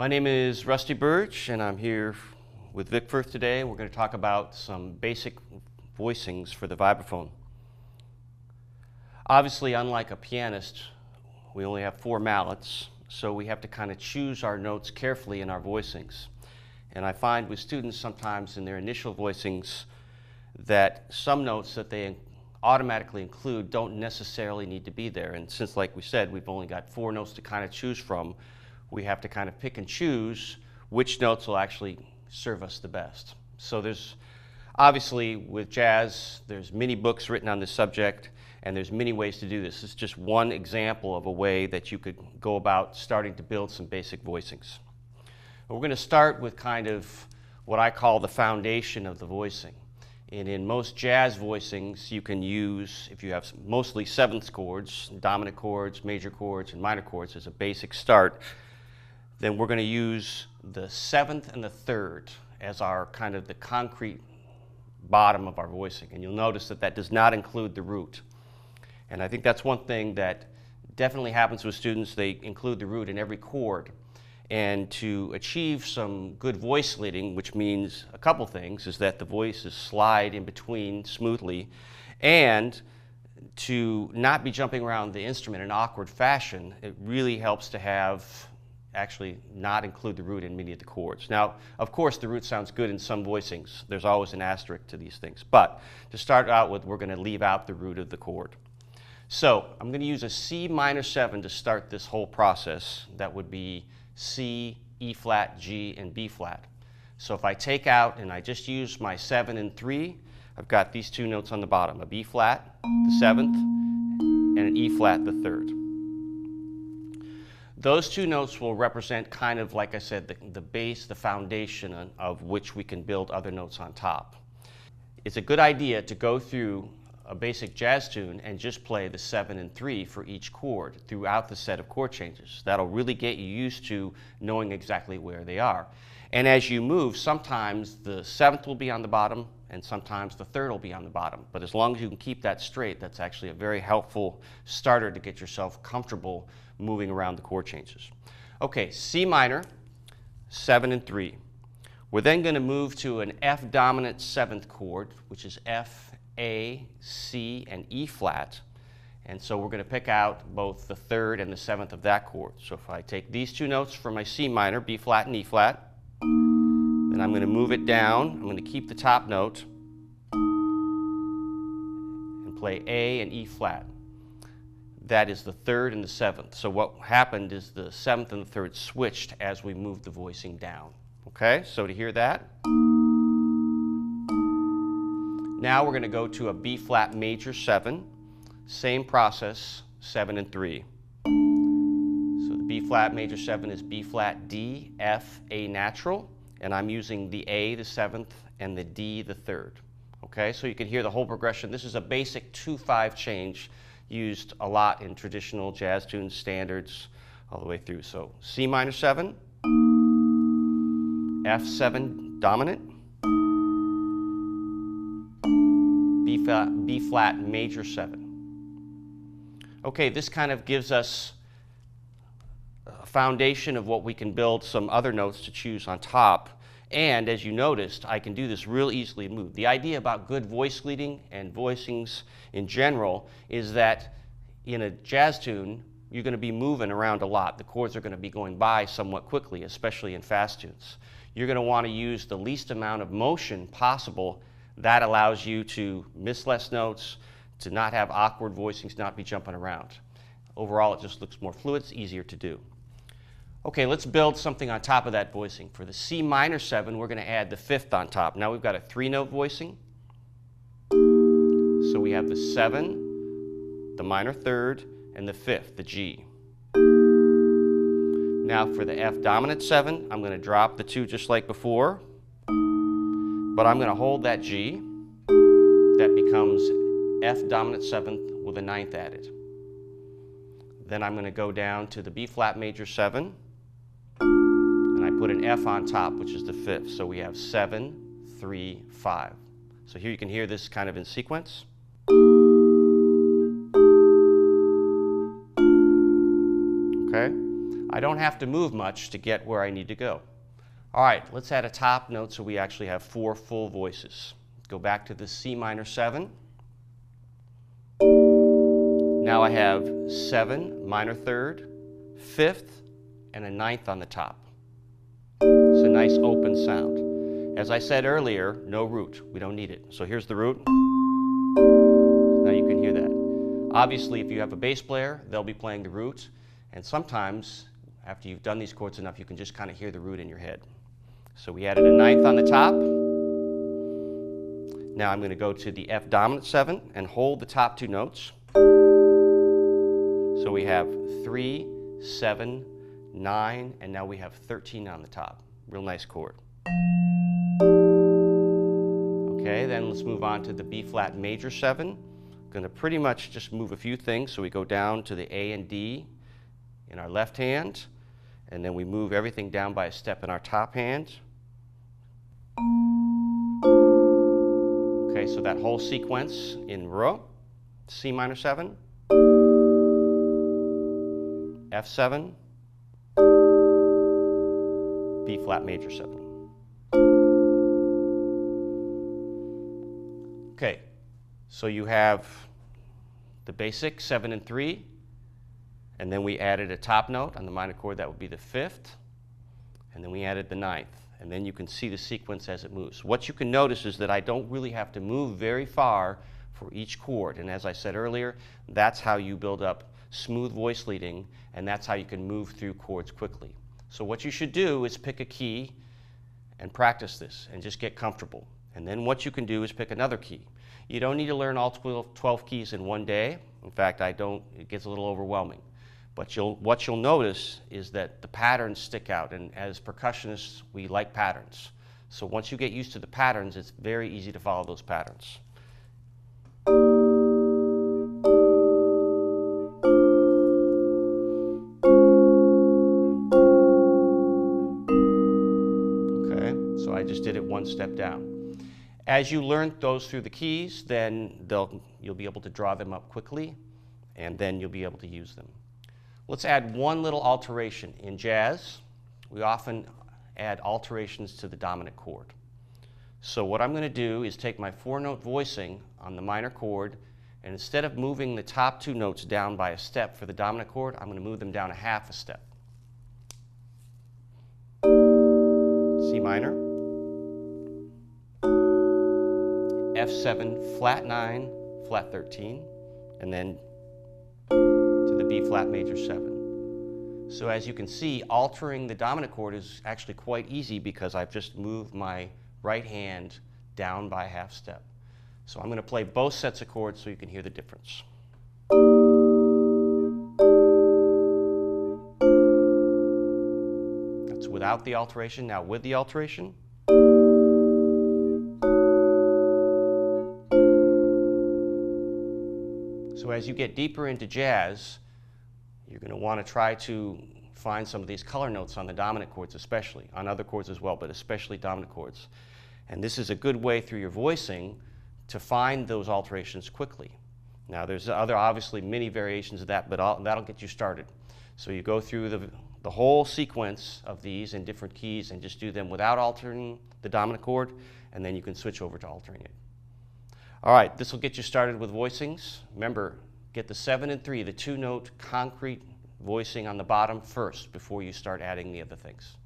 My name is Rusty Burge, and I'm here with Firth today. We're going to talk about some basic voicings for the vibraphone. Obviously, unlike a pianist, we only have 4 mallets, so we have to kind of choose our notes carefully in our voicings. And I find with students sometimes in their initial voicings that some notes that they automatically include don't necessarily need to be there. And since, like we said, we've only got 4 notes to kind of choose from, we have to kind of pick and choose which notes will actually serve us the best. So there's obviously with jazz, there's many books written on this subject, and there's many ways to do this. It's just one example of a way that you could go about starting to build some basic voicings. We're going to start with kind of what I call the foundation of the voicing. And in most jazz voicings, you can use, if you have mostly 7th chords, dominant chords, major chords, and minor chords as a basic start, then we're going to use the 7th and the 3rd as our kind of the concrete bottom of our voicing. And you'll notice that that does not include the root. And I think that's one thing that definitely happens with students. They include the root in every chord. And to achieve some good voice leading, which means a couple things, is that the voices slide in between smoothly, and to not be jumping around the instrument in an awkward fashion, it really helps to have actually not include the root in many of the chords. Now, of course, the root sounds good in some voicings. There's always an asterisk to these things. But to start out with, we're going to leave out the root of the chord. So I'm going to use a C minor 7 to start this whole process. That would be C, E flat, G, and B flat. So if I take out and I just use my 7 and 3, I've got these 2 notes on the bottom, a B flat, the 7th, and an E flat, the 3rd. Those 2 notes will represent kind of, like I said, the base, the foundation of which we can build other notes on top. It's a good idea to go through a basic jazz tune and just play the 7 and 3 for each chord throughout the set of chord changes. That'll really get you used to knowing exactly where they are. And as you move, sometimes the 7th will be on the bottom and sometimes the 3rd will be on the bottom. But as long as you can keep that straight, that's actually a very helpful starter to get yourself comfortable moving around the chord changes. Okay, C minor, 7 and 3. We're then going to move to an F dominant 7th chord, which is F, A, C, and E flat. And so we're going to pick out both the 3rd and the 7th of that chord. So if I take these 2 notes from my C minor, B flat and E flat, then I'm going to move it down. I'm going to keep the top note and play A and E flat. That is the 3rd and the 7th. So what happened is the 7th and the 3rd switched as we moved the voicing down. Okay, so to hear that. Now we're going to go to a B flat major 7. Same process, 7 and 3. So the B flat major 7 is B flat D, F, A natural. And I'm using the A, the 7th, and the D, the 3rd. Okay, so you can hear the whole progression. This is a basic 2-5 change used a lot in traditional jazz tunes, standards, all the way through. So C minor 7, F7 dominant, B flat major 7. Okay, this kind of gives us a foundation of what we can build some other notes to choose on top. And as you noticed, I can do this real easily and move. The idea about good voice leading and voicings in general is that in a jazz tune, you're going to be moving around a lot. The chords are going to be going by somewhat quickly, especially in fast tunes. You're going to want to use the least amount of motion possible. That allows you to miss less notes, to not have awkward voicings, not be jumping around. Overall, it just looks more fluid, it's easier to do. Okay, let's build something on top of that voicing. For the C minor 7, we're going to add the 5th on top. Now we've got a 3-note voicing. So we have the 7, the minor 3rd, and the 5th, the G. Now for the F dominant 7, I'm going to drop the 2 just like before, but I'm going to hold that G. That becomes F dominant 7th with a 9th added. Then I'm going to go down to the B flat major 7, and I put an F on top, which is the 5th. So we have 7, 3, 5. So here you can hear this kind of in sequence. Okay. I don't have to move much to get where I need to go. All right, let's add a top note so we actually have 4 full voices. Go back to the C minor 7. Now I have 7, minor 3rd, 5th, and a 9th on the top. It's a nice open sound. As I said earlier, no root. We don't need it. So here's the root. Now you can hear that. Obviously, if you have a bass player, they'll be playing the root. And sometimes, after you've done these chords enough, you can just kind of hear the root in your head. So we added a 9th on the top. Now I'm going to go to the F dominant 7 and hold the top 2 notes. So we have 3, 7, 9, and now we have 13 on the top. Real nice chord. Okay, then let's move on to the B flat major 7. Going to pretty much just move a few things. So we go down to the A and D in our left hand, and then we move everything down by a step in our top hand. Okay, so that whole sequence in row. C minor 7, F7, B flat major 7. Okay, so you have the basic 7 and 3, and then we added a top note on the minor chord, that would be the 5th, and then we added the 9th, and then you can see the sequence as it moves. What you can notice is that I don't really have to move very far for each chord, and as I said earlier, that's how you build up smooth voice leading, and that's how you can move through chords quickly. So what you should do is pick a key and practice this and just get comfortable. And then what you can do is pick another key. You don't need to learn all 12 keys in one day. In fact, it gets a little overwhelming. But what you'll notice is that the patterns stick out, and as percussionists, we like patterns. So once you get used to the patterns, it's very easy to follow those patterns. Okay, so I just did it one step down. As you learn those through the keys, then you'll be able to draw them up quickly, and then you'll be able to use them. Let's add one little alteration. In jazz, we often add alterations to the dominant chord. So what I'm going to do is take my 4-note voicing on the minor chord, and instead of moving the top 2 notes down by a step for the dominant chord, I'm going to move them down a half a step. C minor, F7, flat 9, flat 13, and then to the B flat major 7. So as you can see, altering the dominant chord is actually quite easy because I've just moved my right hand down by a half step. So I'm going to play both sets of chords so you can hear the difference. That's without the alteration. Now with the alteration. So as you get deeper into jazz, you're going to want to try to find some of these color notes on the dominant chords especially, on other chords as well, but especially dominant chords. And this is a good way through your voicing to find those alterations quickly. Now there's obviously many variations of that, but that'll get you started. So you go through the whole sequence of these in different keys and just do them without altering the dominant chord, and then you can switch over to altering it. All right, this will get you started with voicings. Remember, get the 7 and 3, the 2-note concrete voicing on the bottom first before you start adding the other things.